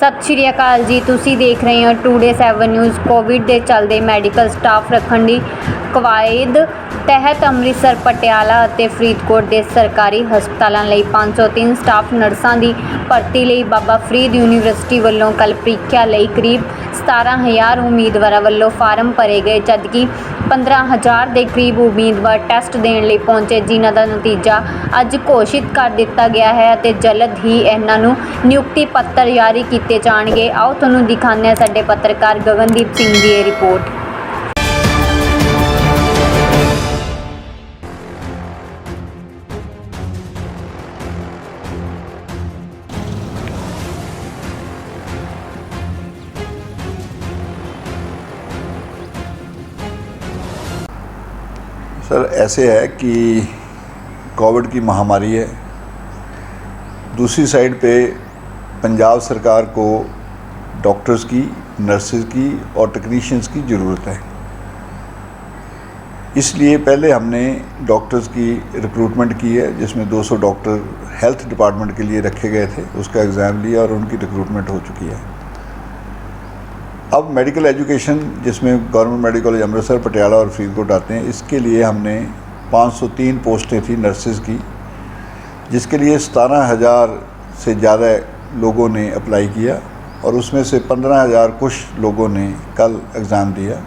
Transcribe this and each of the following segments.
ਸਤਿ ਸ਼੍ਰੀ ਅਕਾਲ ਜੀ। ਤੁਸੀਂ ਦੇਖ ਰਹੇ ਹੋ ਟੂਡੇ 7 ਨਿਊਜ਼। ਕੋਵਿਡ ਦੇ ਚੱਲਦੇ ਮੈਡੀਕਲ ਸਟਾਫ ਰੱਖਣ ਦੀ ਕਵਾਇਦ ਤਹਿਤ ਅੰਮ੍ਰਿਤਸਰ, ਪਟਿਆਲਾ ਅਤੇ ਫਰੀਦਕੋਟ ਦੇ ਸਰਕਾਰੀ ਹਸਪਤਾਲਾਂ ਲਈ 503 ਸਟਾਫ ਨਰਸਾਂ ਦੀ ਭਰਤੀ ਲਈ ਬਾਬਾ ਫਰੀਦ ਯੂਨੀਵਰਸਿਟੀ ਵੱਲੋਂ ਕੱਲ੍ਹ ਪ੍ਰੀਖਿਆ ਲਈ ਕਰੀਬ 17,000 ਉਮੀਦਵਾਰਾਂ ਵੱਲੋਂ ਫਾਰਮ ਭਰੇ ਗਏ, ਜਦਕਿ 15,000 ਦੇ ਕਰੀਬ ਉਮੀਦਵਾਰ ਟੈਸਟ ਦੇਣ ਲਈ ਪਹੁੰਚੇ, ਜਿਨ੍ਹਾਂ ਦਾ ਨਤੀਜਾ ਅੱਜ ਘੋਸ਼ਿਤ ਕਰ ਦਿੱਤਾ ਗਿਆ ਹੈ ਅਤੇ ਜਲਦ ਹੀ ਇਹਨਾਂ ਨੂੰ ਨਿਯੁਕਤੀ ਪੱਤਰ ਜਾਰੀ ਕੀਤੇ ਜਾਣਗੇ। ਆਓ ਤੁਹਾਨੂੰ ਦਿਖਾਉਂਦੇ ਹਾਂ ਸਾਡੇ ਪੱਤਰਕਾਰ ਗਗਨਦੀਪ ਸਿੰਘ ਦੀ ਇਹ ਰਿਪੋਰਟ। सर, ऐसे है कि कोविड की महामारी है, दूसरी साइड पे पंजाब सरकार को डॉक्टर्स की, नर्सेज की और टेक्नीशियंस की ज़रूरत है। इसलिए पहले हमने डॉक्टर्स की रिक्रूटमेंट की है, जिसमें 200 डॉक्टर हेल्थ डिपार्टमेंट के लिए रखे गए थे, उसका एग्ज़ाम लिया और उनकी रिक्रूटमेंट हो चुकी है। अब मेडिकल एजुकेशन, जिसमें government medical college Amritsar, Patiala और फरीदकोट आते हैं, इसके लिए हमने 503 पोस्टें थी नर्सेज की, जिसके लिए 17,000 से ज़्यादा लोगों ने अप्लाई किया और उसमें से 15,000 कुछ लोगों ने कल एग्ज़ाम दिया।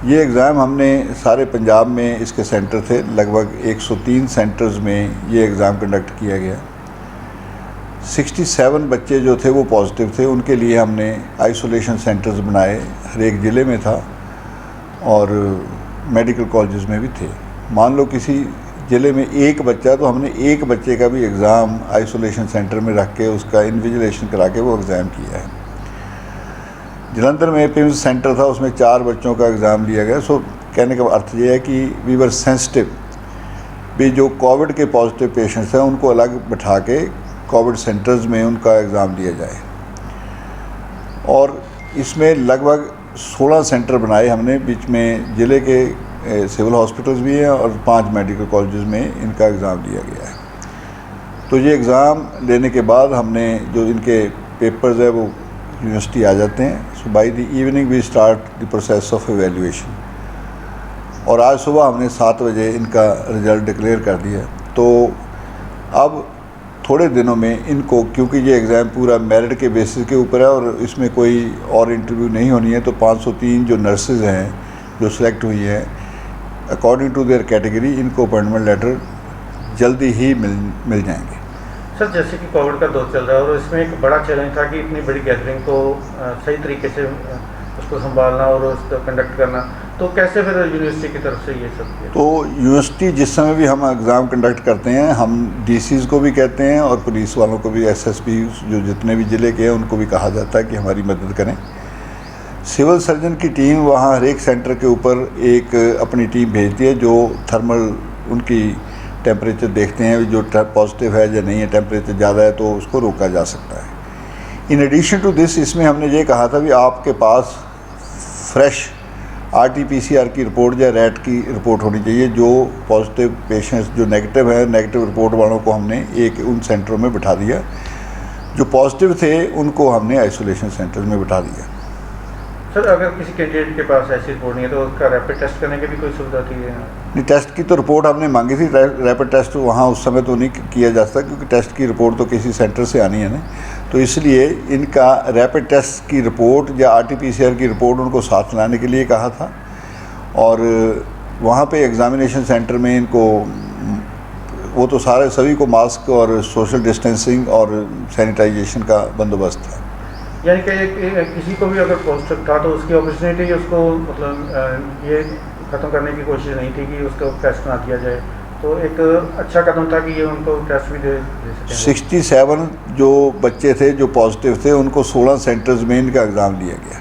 ये एग्ज़ाम हमने सारे पंजाब में, इसके सेंटर थे, लगभग 103 सेंटर्स में ये एग्ज़ाम कंडक्ट किया गया। 67 बच्चे जो थे वो पॉजिटिव थे, उनके लिए हमने आइसोलेशन सेंटर्स बनाए, हर एक ज़िले में था और मेडिकल कॉलेजेस में भी थे। मान लो किसी ज़िले में एक बच्चा, तो हमने एक बच्चे का भी एग्ज़ाम आइसोलेशन सेंटर में रख के उसका इन्विजिलेशन करा के वो एग्ज़ाम किया है। जलंधर में पिम्स सेंटर था, उसमें 4 बच्चों का एग्ज़ाम लिया गया। सो कहने का अर्थ ये है कि वी वर सेंसिटिव भी, जो कोविड के पॉजिटिव पेशेंट्स हैं उनको अलग बैठा के कोविड सेंटर्स में उनका एग्ज़ाम लिया जाए। और इसमें लगभग 16 सेंटर बनाए हमने, बीच में ज़िले के सिविल हॉस्पिटल्स भी हैं और 5 मेडिकल कॉलेजेस में इनका एग्ज़ाम लिया गया है। तो ये एग्ज़ाम लेने के बाद हमने जो इनके पेपर्स है वो यूनिवर्सिटी आ जाते हैं। So by the evening we start the process of evaluation. और आज सुबह हमने 7 बजे इनका रिज़ल्ट डिक्लेयर कर दिया। तो अब थोड़े दिनों में इनको, क्योंकि ये एग्ज़ाम पूरा मेरिट के बेसिस के ऊपर है और इसमें कोई और इंटरव्यू नहीं होनी है, तो 503 जो नर्सेज हैं जो सिलेक्ट हुई हैं अकॉर्डिंग टू देयर कैटेगरी, इनको अपॉइंटमेंट लेटर जल्दी ही मिल जाएंगे। सर, जैसे कि कोविड का दौर चल रहा है और इसमें एक बड़ा चैलेंज था कि इतनी बड़ी गैदरिंग को सही तरीके से उसको संभालना और उसको कंडक्ट करना, तो कैसे फिर यूनिवर्सिटी की तरफ से ये सब किया? तो यूनिवर्सिटी जिस समय भी हम एग्ज़ाम कंडक्ट करते हैं, हम डीसीज़ को भी कहते हैं और पुलिस वालों को भी, एसएसपी जो जितने भी ज़िले के हैं उनको भी कहा जाता है कि हमारी मदद करें। सिविल सर्जन की टीम वहाँ हर एक सेंटर के ऊपर एक अपनी टीम भेजती है, जो थर्मल उनकी टेम्परेचर देखते हैं, जो पॉजिटिव है या नहीं है, टेम्परेचर ज़्यादा है तो उसको रोका जा सकता है। इन एडिशन टू दिस, इसमें हमने ये कहा था भी आपके पास फ्रेश RT-PCR की रिपोर्ट या रैट की रिपोर्ट होनी चाहिए। जो पॉजिटिव पेशेंट्स जो नेगेटिव है, नेगेटिव रिपोर्ट वालों को हमने उन सेंटरों में बिठा दिया, जो पॉजिटिव थे उनको हमने आइसोलेशन सेंटर में बिठा दिया। सर, अगर किसी कैंडिडेट के पास ऐसी रिपोर्ट नहीं है तो उसका रैपिड टेस्ट करने की भी कोई सुविधा थी? नहीं, टेस्ट की तो रिपोर्ट हमने मांगी थी, रैपिड टेस्ट वहाँ उस समय तो नहीं किया जा सकता, क्योंकि टेस्ट की रिपोर्ट तो किसी सेंटर से आनी है ना, तो इसलिए इनका रैपिड टेस्ट की रिपोर्ट या RT-PCR की रिपोर्ट उनको साथ लाने के लिए कहा था। और वहाँ पे एग्ज़ामिनेशन सेंटर में इनको, वो तो सभी को मास्क और सोशल डिस्टेंसिंग और सैनिटाइजेशन का बंदोबस्त था। यानी कि किसी को भी अगर पॉजिटिव था तो उसकी अपॉर्चुनिटी उसको, मतलब ये ख़त्म करने की कोशिश नहीं थी कि उसको टेस्ट ना किया जाए, तो एक अच्छा कदम था कि ये उनको टेस्ट भी दे सकें। 67 जो बच्चे थे जो पॉजिटिव थे, उनको 16 सेंटर्स में इनका एग्ज़ाम लिया गया।